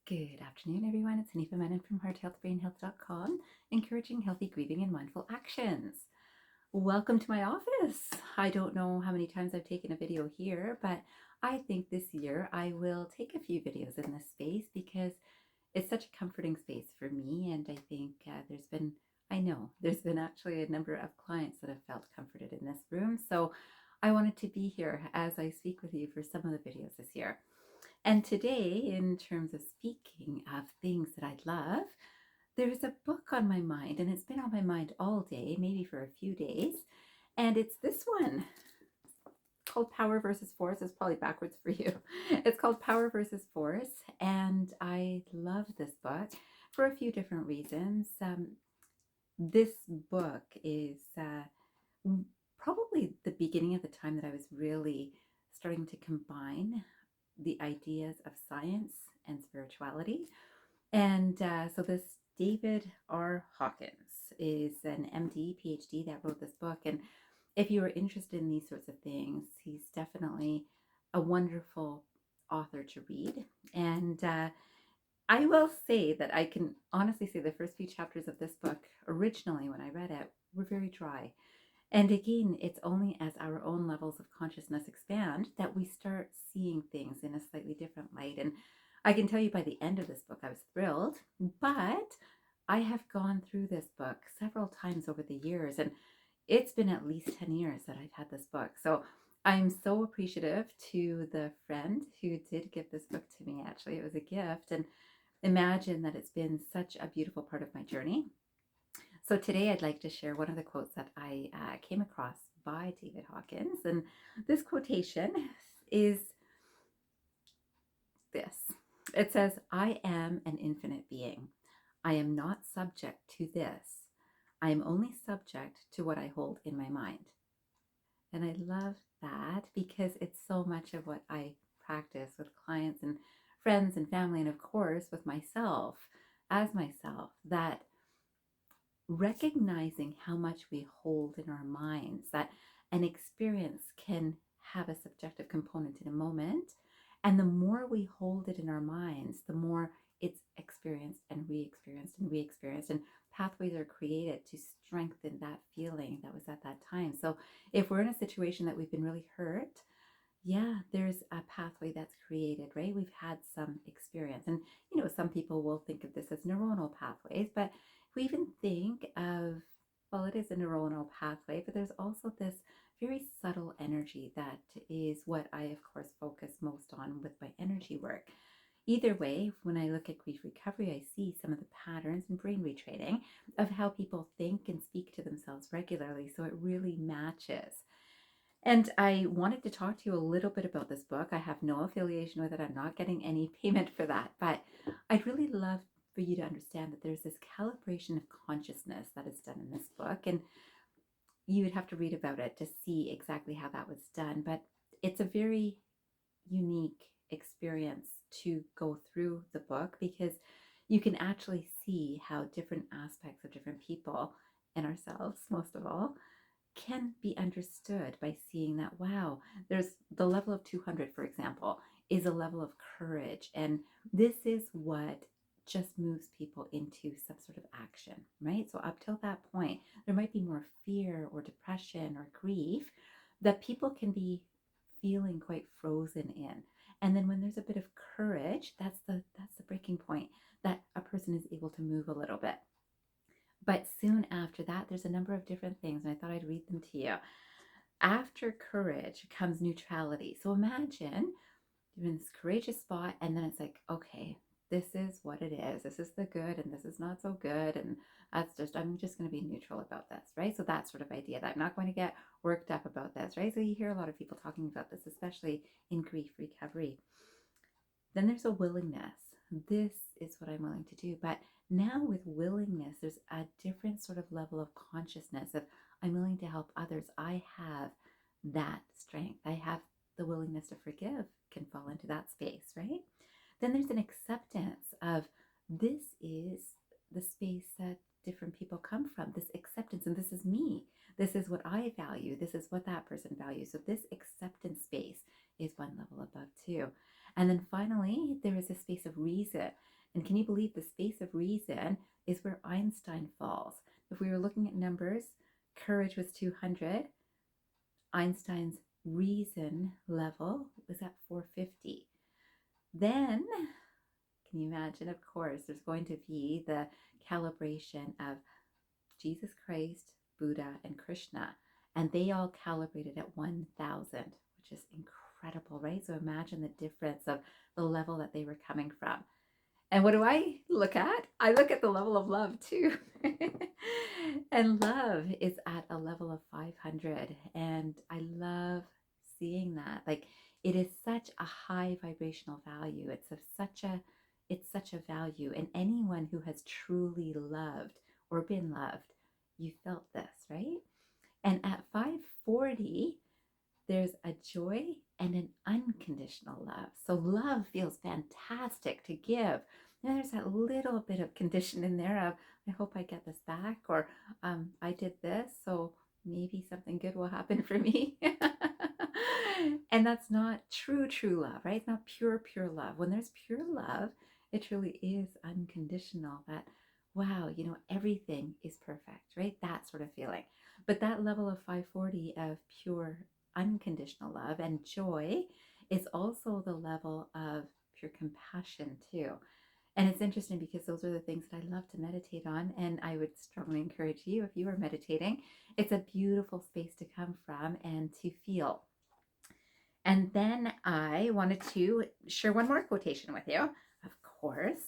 Good afternoon, everyone. It's Hanifa Menon from hearthealthbrainhealth.com, encouraging healthy grieving and mindful actions. Welcome to my office. I don't know how many times I've taken a video here, but I think this year I will take a few videos in this space because it's such a comforting space for me. And I think I know there's been actually a number of clients that have felt comforted in this room. So I wanted to be here as I speak with you for some of the videos this year. And today, in terms of speaking of things that I love, there's a book on my mind, and it's been on my mind all day, maybe for a few days. And it's this one called Power versus Force. It's probably backwards for you. It's called Power versus Force. And I love this book for a few different reasons. This book is probably the beginning of the time that I was really starting to combine the ideas of science and spirituality. And so this David R. Hawkins is an MD, PhD that wrote this book. And if you are interested in these sorts of things, he's definitely a wonderful author to read. And I will say that I can honestly say the first few chapters of this book, originally when I read it, were very dry. And again, it's only as our own levels of consciousness expand that we start seeing things in a slightly different light. And I can tell you by the end of this book, I was thrilled, but I have gone through this book several times over the years, and it's been at least 10 years that I've had this book. So I'm so appreciative to the friend who did give this book to me. Actually, it was a gift, and imagine that it's been such a beautiful part of my journey. So today I'd like to share one of the quotes that I came across by David Hawkins. And this quotation is this. It says, "I am an infinite being. I am not subject to this. I am only subject to what I hold in my mind." And I love that because it's so much of what I practice with clients and friends and family, and of course with myself, as myself, that recognizing how much we hold in our minds, that an experience can have a subjective component in a moment. And the more we hold it in our minds, the more it's experienced and re-experienced and re-experienced. And pathways are created to strengthen that feeling that was at that time. So if we're in a situation that we've been really hurt, yeah, there's a pathway that's created, right? We've had some experience. And, some people will think of this as neuronal pathways, but if we even think of, well, it is a neuronal pathway, but there's also this very subtle energy that is what I, of course, focus most on with my energy work. Either way, when I look at grief recovery, I see some of the patterns in brain retraining of how people think and speak to themselves regularly. So it really matches. And I wanted to talk to you a little bit about this book. I have no affiliation with it. I'm not getting any payment for that. But I'd really love for you to understand that there's this calibration of consciousness that is done in this book. And you would have to read about it to see exactly how that was done. But it's a very unique experience to go through the book because you can actually see how different aspects of different people and ourselves, most of all, can be understood by seeing that, wow, there's the level of 200, for example, is a level of courage. And this is what just moves people into some sort of action, right? So up till that point, there might be more fear or depression or grief that people can be feeling quite frozen in. And then when there's a bit of courage, that's the breaking point that a person is able to move a little bit. But soon after that, there's a number of different things, and I thought I'd read them to you. After courage comes neutrality. So imagine you're in this courageous spot, and then it's like, okay, this is what it is. This is the good, and this is not so good. And I'm just going to be neutral about this, right? So that sort of idea that I'm not going to get worked up about this, right? So you hear a lot of people talking about this, especially in grief recovery. Then there's a willingness. This is what I'm willing to do. But now with willingness, there's a different sort of level of consciousness of I'm willing to help others. I have that strength. I have the willingness to forgive can fall into that space, right? Then there's an acceptance of this is the space that different people come from, this acceptance, and this is me. This is what I value. This is what that person values. So this acceptance space is one level above too. And then finally, there is a space of reason. And can you believe the space of reason is where Einstein falls? If we were looking at numbers, courage was 200. Einstein's reason level was at 450. Then, can you imagine? Of course, there's going to be the calibration of Jesus Christ, Buddha, and Krishna. And they all calibrated at 1,000, which is incredible, right? So imagine the difference of the level that they were coming from. And what do I look at? I look at the level of love too. And love is at a level of 500. And I love seeing that. Like, it is such a high vibrational value. It's such a value. And anyone who has truly loved or been loved, you felt this, right? And at 540, there's a joy and an unconditional love. So love feels fantastic to give. And there's that little bit of condition in there of, I hope I get this back, or I did this, so maybe something good will happen for me. And that's not true love, right? It's not pure love. When there's pure love, it truly is unconditional, that, wow, everything is perfect, right? That sort of feeling. But that level of 540 of pure unconditional love and joy is also the level of pure compassion too. And it's interesting because those are the things that I love to meditate on. And I would strongly encourage you, if you are meditating, it's a beautiful space to come from and to feel. And then I wanted to share one more quotation with you, of course.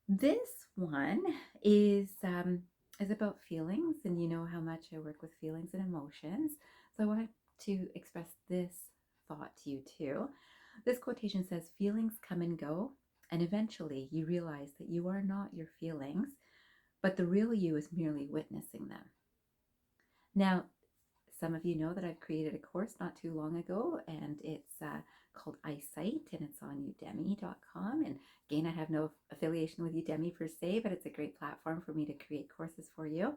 This one is about feelings, and you know how much I work with feelings and emotions. So I wanted to express this thought to you too. This quotation says, "Feelings come and go, and eventually you realize that you are not your feelings, but the real you is merely witnessing them." Now, some of you know that I've created a course not too long ago, and it's called Eyesight, and it's on udemy.com. And again, I have no affiliation with Udemy per se, but it's a great platform for me to create courses for you.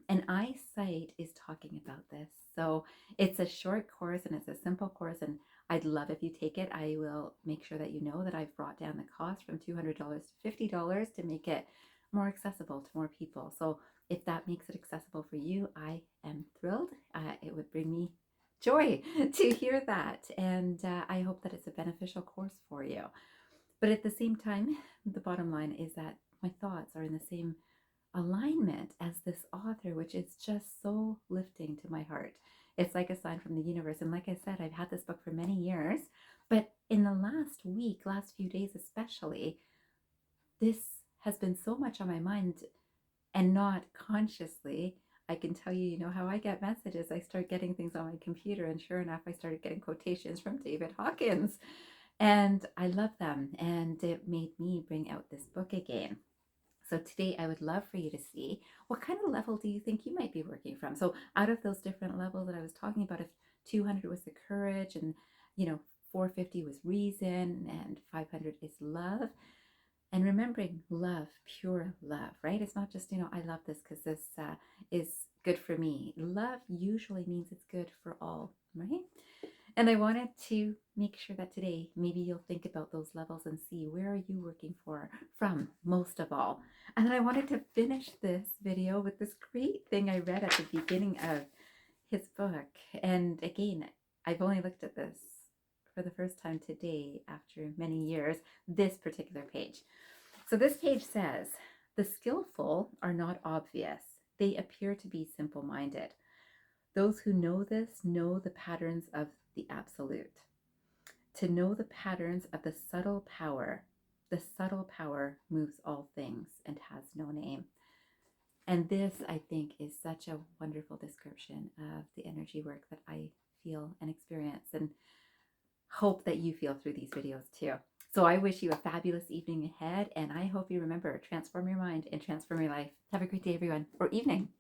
And Eyesight is talking about this. So it's a short course and it's a simple course, and I'd love if you take it. I will make sure that you know that I've brought down the cost from $200 to $50 to make it more accessible to more people. So if that makes it accessible for you, I am thrilled. It would bring me joy to hear that. And I hope that it's a beneficial course for you. But at the same time, the bottom line is that my thoughts are in the same alignment as this author, which is just so lifting to my heart. It's like a sign from the universe. And like I said, I've had this book for many years, but in the last week, last few days especially, this has been so much on my mind, and not consciously. I can tell you, how I get messages. I start getting things on my computer, and sure enough, I started getting quotations from David Hawkins, and I love them, and it made me bring out this book again. So today I would love for you to see, what kind of level do you think you might be working from? So out of those different levels that I was talking about, if 200 was the courage, and 450 was reason, and 500 is love. And remembering love, pure love, right? It's not just, I love this because this is good for me. Love usually means it's good for all, right? And I wanted to make sure that today, maybe you'll think about those levels and see, where are you working from most of all? And then I wanted to finish this video with this great thing I read at the beginning of his book. And again, I've only looked at this for the first time today after many years, this particular page. So this page says, "The skillful are not obvious. They appear to be simple-minded. Those who know this know the patterns of the absolute. To know the patterns of the subtle power moves all things and has no name." And this, I think, is such a wonderful description of the energy work that I feel and experience, and hope that you feel through these videos too. So I wish you a fabulous evening ahead, and I hope you remember, transform your mind and transform your life. Have a great day, everyone, or evening.